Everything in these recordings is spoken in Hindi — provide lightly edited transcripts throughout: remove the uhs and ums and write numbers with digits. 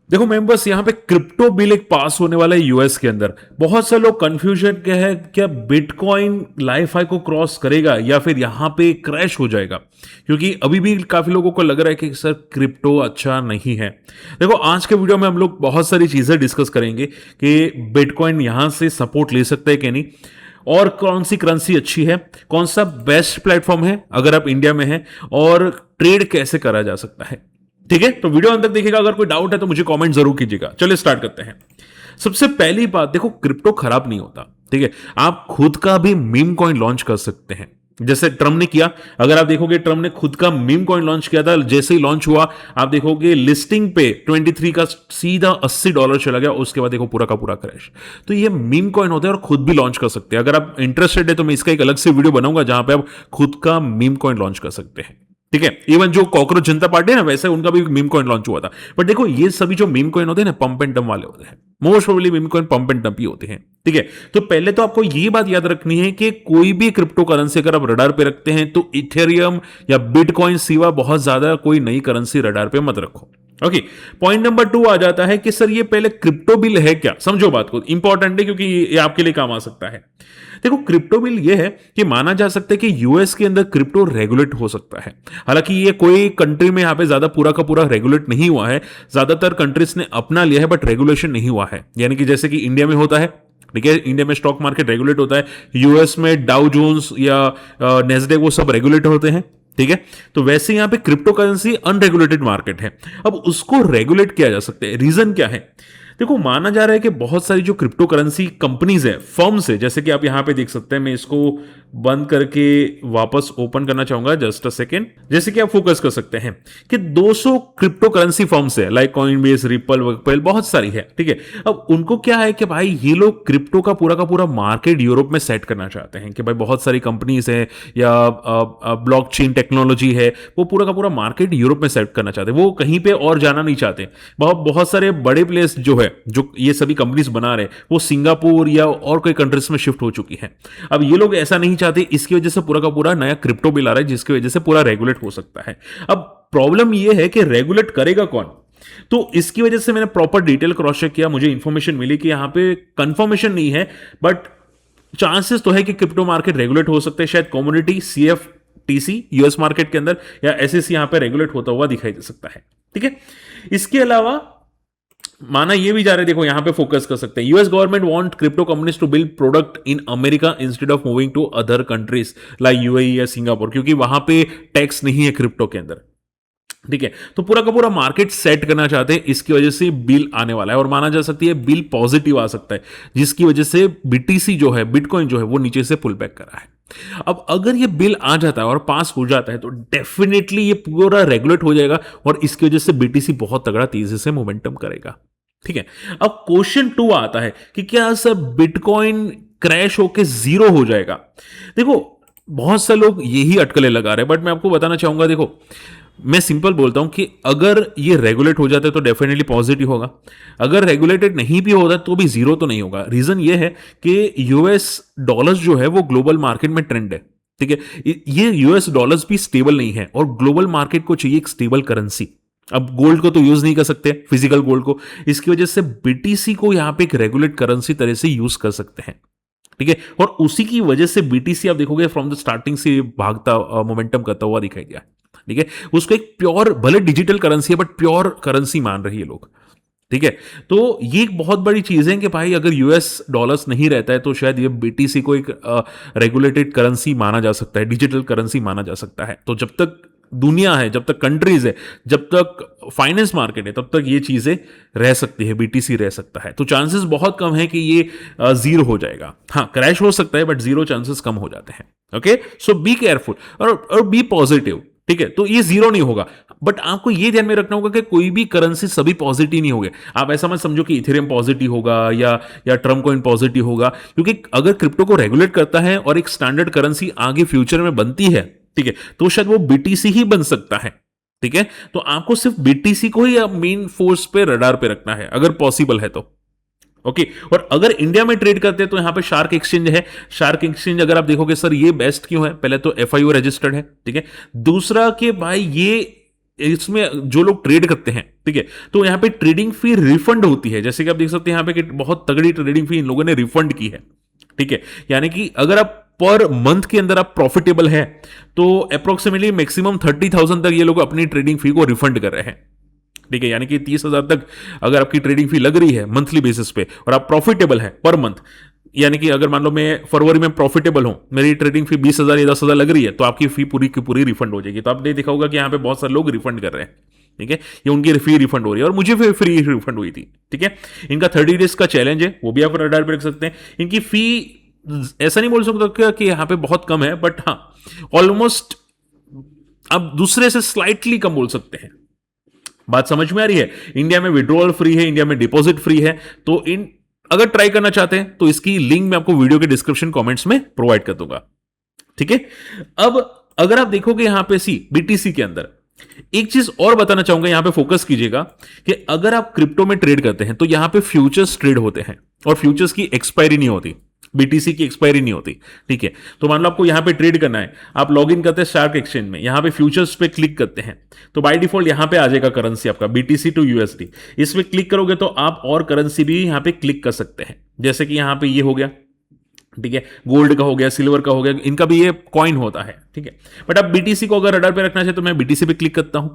देखो मेंबर्स, यहां पे क्रिप्टो बिल एक पास होने वाला है यूएस के अंदर। बहुत से लोग कंफ्यूजन के है, क्या बिटकॉइन लाइफ हाई को क्रॉस करेगा या फिर यहां पे क्रैश हो जाएगा, क्योंकि अभी भी काफी लोगों को लग रहा है कि सर क्रिप्टो अच्छा नहीं है। देखो आज के वीडियो में हम लोग बहुत सारी चीजें डिस्कस करेंगे कि बिटकॉइन यहां से सपोर्ट ले सकता है कि नहीं, और कौन सी करेंसी अच्छी है, कौन सा बेस्ट प्लेटफॉर्म है अगर आप इंडिया में हैं, और ट्रेड कैसे करा जा सकता है। ठीक है, तो वीडियो अंत तक देखिएगा। अगर कोई डाउट है तो मुझे कमेंट जरूर कीजिएगा। चलिए स्टार्ट करते हैं। सबसे पहली बात, देखो क्रिप्टो खराब नहीं होता। ठीक है, आप खुद का भी मीम कॉइन लॉन्च कर सकते हैं, जैसे ट्रम्प ने किया। अगर आप देखोगे ट्रम्प ने खुद का मीम कॉइन लॉन्च किया था, जैसे ही लॉन्च हुआ आप देखोगे लिस्टिंग पे 23 का सीधा $80 चला गया, उसके बाद देखो पूरा का पूरा क्रैश। तो ये मीम कॉइन होता है और खुद भी लॉन्च कर सकते हैं। अगर आप इंटरेस्टेड है तो मैं इसका एक अलग से वीडियो बनाऊंगा जहां पे आप खुद का मीम कॉइन लॉन्च कर सकते हैं। ठीक है, इवन जो कॉकरोच जनता पार्टी है ना, वैसे उनका भी मीम कॉइन लॉन्च हुआ था। बट देखो ये सभी जो मीम कॉइन होते हैं ना, पंप एंड डंप वाले होते हैं। Most probably meme coin pump and dump ही होते हैं। ठीक है, तो पहले तो आपको ये बात याद रखनी है कि कोई भी क्रिप्टो करेंसी अगर आप रडार पे रखते हैं तो इथेरियम या बिटकॉइन सिवा बहुत ज्यादा कोई नई करेंसी रडार पे मत रखो। ओके, पॉइंट नंबर 2 आ जाता है कि सर ये पहले क्रिप्टो बिल है क्या। समझो बात को, इंपॉर्टेंट है क्योंकि ये आपके लिए काम आ सकता है। देखो क्रिप्टो बिल ये है कि माना जा सकता है कि यूएस के अंदर क्रिप्टो रेगुलेट हो सकता है। हालांकि ये कोई कंट्री में यहां पे ज्यादा पूरा का पूरा रेगुलेट नहीं हुआ है, ज्यादातर कंट्रीज ने अपना लिया है बट रेगुलेशन नहीं हुआ है। यानी कि जैसे कि इंडिया में होता है, ठीक है, इंडिया में स्टॉक मार्केट रेगुलेट होता है, यूएस में डाउ जोन्स या नेस्डेक वो सब रेगुलेट होते हैं। ठीक है, तो वैसे यहां पे क्रिप्टो करेंसी अनरेगुलेटेड मार्केट है। अब उसको रेगुलेट किया जा सकता है। रीजन क्या है? देखो माना जा रहा है कि बहुत सारी जो क्रिप्टो करेंसी कंपनीज है, फर्म्स है, जैसे कि आप यहां पे देख सकते हैं। मैं इसको बंद करके वापस ओपन करना चाहूंगा, जस्ट अ सेकेंड। जैसे कि आप फोकस कर सकते हैं कि 200 क्रिप्टो करेंसी फर्म्स है, लाइक कॉइनबेस, रिपल, वर्कपेल, बहुत सारी है। ठीक है, अब उनको क्या है कि भाई ये लोग क्रिप्टो का पूरा मार्केट यूरोप में सेट करना चाहते हैं कि भाई बहुत सारी कंपनीज है या ब्लॉकचेन टेक्नोलॉजी है, वो पूरा का पूरा मार्केट यूरोप में सेट करना चाहते हैं। वो कहीं पे और जाना नहीं चाहते। बहुत सारे बड़े प्लेस जो है, जो ये सभी कंपनीज बना रहे, वो सिंगापुर या और कोई कंट्रीज में शिफ्ट हो चुकी है। अब ये लोग ऐसा नहीं चाहते, इसकी वजह से पूरा का पूरा नया क्रिप्टो बिल आ रहा है, जिसकी वजह से पूरा रेगुलेट हो सकता है। अब प्रॉब्लम ये है कि रेगुलेट करेगा कौन? तो इसकी वजह से मैंने प्रॉपर डिटेल क्रॉस चेक किया, मुझे इंफॉर्मेशन मिली कि यहां पे कंफर्मेशन नहीं है, बट चांसेस तो है कि क्रिप्टो मार्केट रेगुलेट हो सकते हैं। शायद कम्युनिटी CFTC यूएस मार्केट के अंदर या SEC यहां पे रेगुलेट होता हुआ दिखाई दे सकता है। ठीक है, इसके अलावा माना ये भी जा रहे, देखो यहां पे फोकस कर सकते हैं। US government want crypto companies to build product in America instead of moving to other countries like UAE या सिंगापुर, क्योंकि वहां पे टैक्स नहीं है क्रिप्टो के अंदर। ठीक है, तो पूरा का पूरा मार्केट सेट करना चाहते हैं, इसकी वजह से बिल आने वाला है और माना जा सकती है बिल पॉजिटिव आ सकता है, जिसकी वजह से BTC जो है, बिटकॉइन जो है, वो नीचे से पुल बैक कर रहा है। अब अगर ये बिल आ जाता है और पास हो जाता है तो डेफिनेटली ये पूरा रेगुलेट हो जाएगा और इसकी वजह से BTC बहुत तगड़ा तेजी से मोमेंटम करेगा। ठीक है, अब क्वेश्चन 2 आता है कि क्या सर बिटकॉइन क्रैश होके जीरो हो जाएगा? देखो बहुत से लोग यही अटकलें लगा रहे हैं, बट मैं आपको बताना चाहूंगा, देखो मैं सिंपल बोलता हूं कि अगर ये रेगुलेट हो जाता है तो डेफिनेटली पॉजिटिव होगा। अगर रेगुलेटेड नहीं भी होता तो भी जीरो तो नहीं होगा। रीजन ये है कि यूएस डॉलर्स जो है वो ग्लोबल मार्केट में ट्रेंड है। ठीक है, ये यूएस डॉलर्स भी स्टेबल नहीं है और ग्लोबल मार्केट को चाहिए एक स्टेबल करेंसी। अब गोल्ड को तो यूज नहीं कर सकते, फिजिकल गोल्ड को, इसकी वजह से BTC को यहां पे एक रेगुलेट करेंसी तरह से यूज कर सकते हैं। ठीक है, और उसी की वजह से BTC आप देखोगे फ्रॉम द स्टार्टिंग से भागता मोमेंटम करता हुआ दिखाई दिया। ठीक है, उसको एक प्योर, भले डिजिटल करेंसी है बट प्योर करेंसी मान रही है लोग। ठीक है, तो ये एक बहुत बड़ी चीज है कि भाई अगर यूएस डॉलर्स नहीं रहता है तो शायद ये BTC को एक रेगुलेटेड करेंसी माना जा सकता है, डिजिटल करेंसी माना जा सकता है। तो जब तक दुनिया है, जब तक कंट्रीज है, जब तक फाइनेंस मार्केट है, तब तक ये चीजें रह सकती है, BTC रह सकता है। तो चांसेस बहुत कम है कि ये जीरो हो जाएगा। हाँ, क्रैश हो सकता है बट जीरो चांसेस कम हो जाते हैं। ओके, सो बी केयरफुल और बी पॉजिटिव। ठीक है, तो ये जीरो नहीं होगा, बट आपको ये ध्यान में रखना होगा कि कोई भी करेंसी सभी पॉजिटिव नहीं होंगे। आप ऐसा मत समझो कि इथेरियम पॉजिटिव होगा या ट्रम्प कॉइन पॉजिटिव होगा, क्योंकि अगर क्रिप्टो को रेगुलेट करता है और एक स्टैंडर्ड करेंसी आगे फ्यूचर में बनती है, ठीक है, तो शायद वो BTC ही बन सकता है। ठीक है, तो आपको सिर्फ BTC को ही मेन फोर्स पे, रडार पे रखना है अगर पॉसिबल है तो। ओके, और अगर इंडिया में ट्रेड करते हैं तो यहां पे शार्क एक्सचेंज है। शार्क एक्सचेंज अगर आप देखोगे सर ये बेस्ट क्यों है? पहले तो FIO रजिस्टर्ड है। ठीक है, दूसरा कि भाई ये इसमें जो लोग ट्रेड करते हैं, ठीक है, तो यहां पे ट्रेडिंग फी रिफंड होती है। जैसे कि आप देख सकते हैं यहां पे कि बहुत तगड़ी ट्रेडिंग फी इन लोगों ने रिफंड की है, ठीक है। यानी कि अगर आप पर मंथ के अंदर आप प्रॉफिटेबल है तो अप्रोक्सीमेटली मैक्सिमम 30,000 तक ये लोग अपनी ट्रेडिंग फी को रिफंड कर रहे हैं, ठीक है। यानी कि 30,000 तक अगर आपकी ट्रेडिंग फी लग रही है मंथली बेसिस पे और आप प्रॉफिटेबल है पर मंथ, यानी कि अगर मान लो मैं फरवरी में प्रॉफिटेबल हूं, मेरी ट्रेडिंग फी 20,000 या 10,000 लग रही है, तो आपकी फी पूरी की पूरी रिफंड हो जाएगी। तो आपने देखा होगा कि यहां पे बहुत सारे लोग रिफंड कर रहे हैं, ठीक है, ये उनकी फी रिफंड हो रही है और मुझे फ्री रिफंड हुई थी, ठीक है। इनका 30 डेज का चैलेंज है, वो भी आप रडार पे रख सकते हैं। इनकी फी ऐसा नहीं बोल सकता कि यहां पे बहुत कम है, बट हाँ ऑलमोस्ट आप दूसरे से स्लाइटली कम बोल सकते हैं। बात समझ में आ रही है? इंडिया में विड्रॉल फ्री है, इंडिया में डिपॉजिट फ्री है। तो इन अगर ट्राई करना चाहते हैं तो इसकी लिंक मैं आपको वीडियो के डिस्क्रिप्शन कमेंट्स में प्रोवाइड कर दूंगा, ठीक है। अब अगर आप देखोगे यहां पे बीटीसी के अंदर एक चीज और बताना चाहूंगा, यहां पे फोकस कीजिएगा कि अगर आप क्रिप्टो में ट्रेड करते हैं तो यहां पे फ्यूचर्स ट्रेड होते हैं और फ्यूचर्स की एक्सपायरी नहीं होती, बीटीसी की एक्सपायरी नहीं होती, ठीक है। तो मान लो आपको यहां पे ट्रेड करना है, आप लॉग इन करते हैं शार्क एक्सचेंज में, यहां पे फ्यूचर्स पे क्लिक करते हैं तो बाय डिफॉल्ट यहां पे आ जाएगा करेंसी आपका बीटीसी टू यूएसडी। इसमें क्लिक करोगे तो आप और करेंसी भी यहां पे क्लिक कर सकते हैं, जैसे कि यहां पे ये हो गया, ठीक है, गोल्ड का हो गया, सिल्वर का हो गया, इनका भी ये कॉइन होता है, ठीक है। बट आप बीटीसी को अगर रडार पे रखना चाहे तो मैं बीटीसी पे क्लिक करता हूं।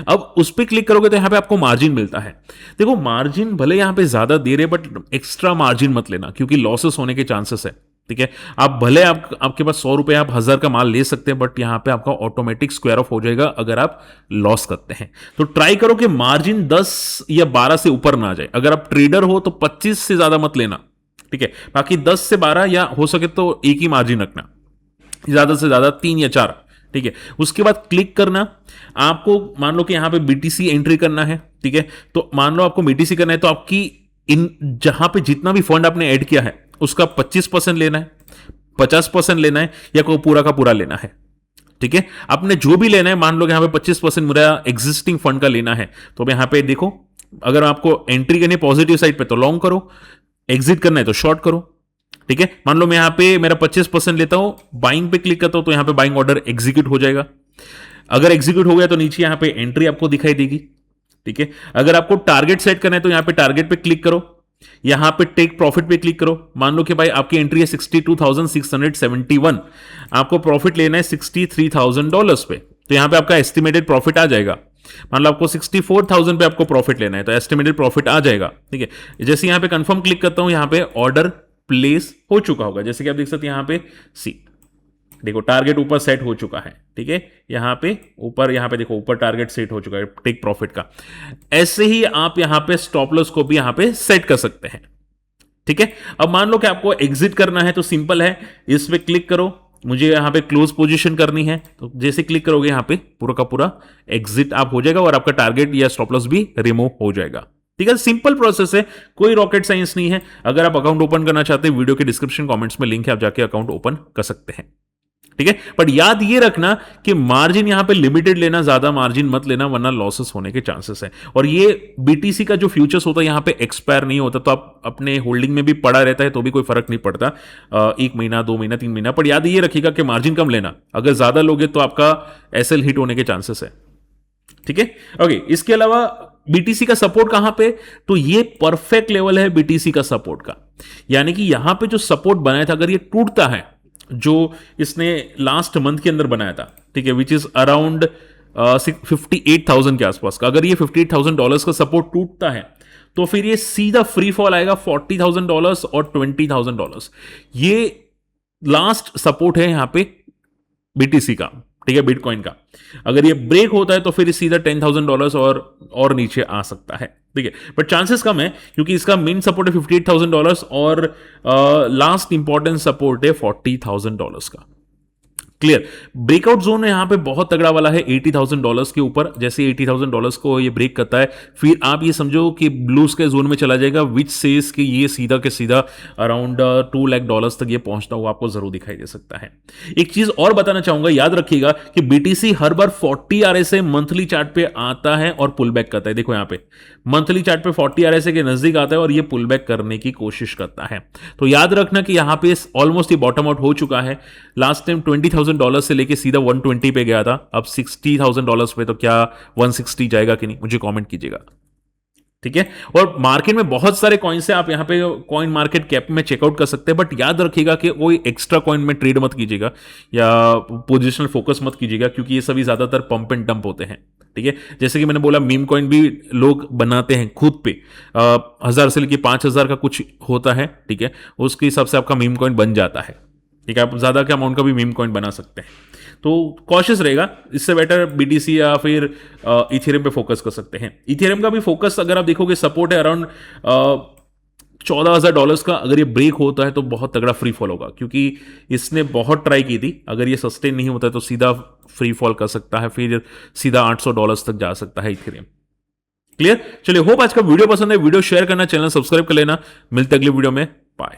अब उस पे क्लिक करोगे तो यहां पे आपको मार्जिन मिलता है। देखो मार्जिन भले यहां पे ज्यादा दे रहे, बट एक्स्ट्रा मार्जिन मत लेना क्योंकि लॉसेस होने के चांसेस है, ठीक है। आप भले आपके पास 100 रुपए आप 1000 का माल ले सकते हैं, बट यहां पे आपका ऑटोमेटिक स्क्वायर ऑफ हो जाएगा अगर आप लॉस करते हैं। तो ट्राई करो कि मार्जिन 10 या 12 से ऊपर ना आ जाए। अगर आप ट्रेडर हो तो 25 से ज्यादा मत लेना, ठीक है। बाकी 10 से 12 या हो सके तो एक ही मार्जिन रखना, ज्यादा से ज्यादा 3 या 4, ठीक है। उसके बाद क्लिक करना। आपको मान लो कि यहां पे बीटीसी एंट्री करना है, ठीक है। तो मान लो आपको बीटीसी करना है तो आपकी इन जहां पे जितना भी फंड आपने ऐड किया है उसका 25% लेना है, 50% लेना है या कोई पूरा का पूरा लेना है, ठीक है। आपने जो भी लेना है, मान लो यहां पे 25% मेरा एग्जिस्टिंग फंड का लेना है तो अब यहां पे देखो, अगर आपको एंट्री करनी है पॉजिटिव साइड पे तो लॉन्ग करो, एग्जिट करना है तो शॉर्ट करो, ठीक है। मान लो मैं यहां पे मेरा 25% लेता हूं, बाइंग पे क्लिक करता हूं तो यहां पे बाइंग ऑर्डर एग्जीक्यूट हो जाएगा। अगर एग्जीक्यूट हो गया तो नीचे यहां पे एंट्री आपको दिखाई देगी, ठीक है। अगर आपको टारगेट सेट करना है तो यहां पे टारगेट पे क्लिक करो, यहां पे टेक प्रॉफिट पे क्लिक करो। मान लो कि भाई आपकी एंट्री है 62,671, आपको प्रॉफिट लेना है $63,000 पे, तो यहां पे आपका एस्टिमेटेड प्रॉफिट आ जाएगा। मान लो आपको 64,000 पे आपको प्रॉफिट लेना है तो एस्टिमेटेड प्रॉफिट आ जाएगा, ठीक है। जैसे यहां पे कंफर्म क्लिक करता हूं, यहां पे ऑर्डर प्लेस हो चुका होगा, जैसे कि आप देख सकते हैं यहां पे देखो टारगेट ऊपर सेट हो चुका है, ठीक है। यहां पे देखो ऊपर टारगेट सेट हो चुका है टेक प्रॉफिट का। ऐसे ही आप यहां पे स्टॉप लॉस को भी यहां पे सेट कर सकते हैं, ठीक है। अब मान लो कि आपको एग्जिट करना है तो सिंपल है, इस पे क्लिक करो, मुझे यहां पे क्लोज पोजीशन करनी है तो जैसे क्लिक करोगे यहां पे पूरा का पूरा एग्जिट आप हो जाएगा और आपका टारगेट या स्टॉप लॉस भी रिमूव हो जाएगा, ठीक है। सिंपल प्रोसेस है, कोई रॉकेट साइंस नहीं है। अगर आप अकाउंट ओपन करना चाहते हैं, वीडियो के डिस्क्रिप्शन कमेंट्स में लिंक है, आप जाके अकाउंट ओपन कर सकते हैं, ठीक है। बट याद ये रखना कि मार्जिन यहां पे लिमिटेड लेना, ज्यादा मार्जिन मत लेना वरना लॉसेस होने के चांसेस है। और ये बीटीसी का जो फ्यूचर्स होता है यहां पे एक्सपायर नहीं होता, तो आप अपने होल्डिंग में भी पड़ा रहता है तो भी कोई फर्क नहीं पड़ता, 1 महीना 2 महीना 3 महीना। पर याद ये रखिएगा कि मार्जिन कम लेना, अगर ज्यादा लोगे तो आपका एसएल हिट होने के चांसेस है, ठीक है। ओके, इसके अलावा बीटीसी का सपोर्ट कहां पे, तो ये परफेक्ट लेवल है बीटीसी का सपोर्ट का। यानी कि यहां पे जो सपोर्ट बनाया था अगर ये टूटता है, जो इसने लास्ट मंथ के अंदर बनाया था, ठीक है, विच इज अराउंड 58,000 के आसपास का, अगर ये $58,000 का सपोर्ट टूटता है तो फिर ये सीधा फ्री फॉल आएगा $40,000 और $20,000। ये लास्ट सपोर्ट है यहां पे बीटीसी का, ठीक है, बिटकॉइन का। अगर ये ब्रेक होता है तो फिर सीधा $10,000 और नीचे आ सकता है, ठीक है। बट चांसेस कम है क्योंकि इसका मेन सपोर्ट है $58,000 और लास्ट इंपॉर्टेंट सपोर्ट है $40,000 का। क्लियर। ब्रेकआउट जोन यहां पे बहुत तगड़ा वाला है $80,000 के ऊपर। जैसे $80,000 को ये ब्रेक करता है फिर आप ये समझो कि ब्लू स्काई जोन में चला जाएगा, विच सेज कि ये सीधा के सीधा अराउंड $2 लाख तक ये पहुंचता हुआ आपको जरूर दिखाई दे सकता है। एक चीज और बताना चाहूंगा, याद रखिएगा कि बीटीसी हर बार 40 RSI मंथली चार्ट पे आता है और पुल बैक करता है। देखो यहां पे मंथली चार्ट पे 40 RSI के नजदीक आता है और ये पुल बैक करने की कोशिश करता है। तो याद रखना कि यहां पे ऑलमोस्ट ये बॉटम आउट हो चुका है। लास्ट टाइम 20,000 $60,000 से लेके सीधा 120 पे गया था, अब $60,000 पे, तो क्या 160 जाएगा कि नहीं, मुझे कमेंट कीजिएगा। ठीक है। और मार्केट में बहुत सारे कॉइन्स है, आप यहां पे कॉइन मार्केट कैप में चेकआउट कर सकते हैं, बट याद रखिएगा कि कोई एक्स्ट्रा कॉइन में ट्रेड मत कीजिएगा या पोजिशनल फोकस मत कीजिएगा, क्योंकि ये सभी ज्यादातर पंप एंड डंप होते हैं। ठीक है। जैसे कि मैंने बोला, मीम कॉइन भी लोग बनाते हैं खुद पे, 1000 से लेके 5000 का कुछ होता है। ठीक है। उसके हिसाब से आपका मीम कॉइन बन जाता है। ठीक है। आप ज्यादा के अमाउंट का भी मीम कॉइन बना सकते हैं, तो कॉशियस रहेगा। इससे बेटर बीटीसी या फिर इथेरियम पे फोकस कर सकते हैं। इथेरियम का भी फोकस अगर आप देखोगे, सपोर्ट है अराउंड $14,000 का। अगर ये ब्रेक होता है तो बहुत तगड़ा फ्री फॉल होगा, क्योंकि इसने बहुत ट्राई की थी। अगर ये सस्टेन नहीं होता है तो सीधा फ्री फॉल कर सकता है, फिर सीधा $800 तक जा सकता है इथेरियम। क्लियर? चलिए, होप आज का वीडियो पसंद है। वीडियो शेयर करना, चैनल सब्सक्राइब कर लेना। मिलते अगले वीडियो में। बाय।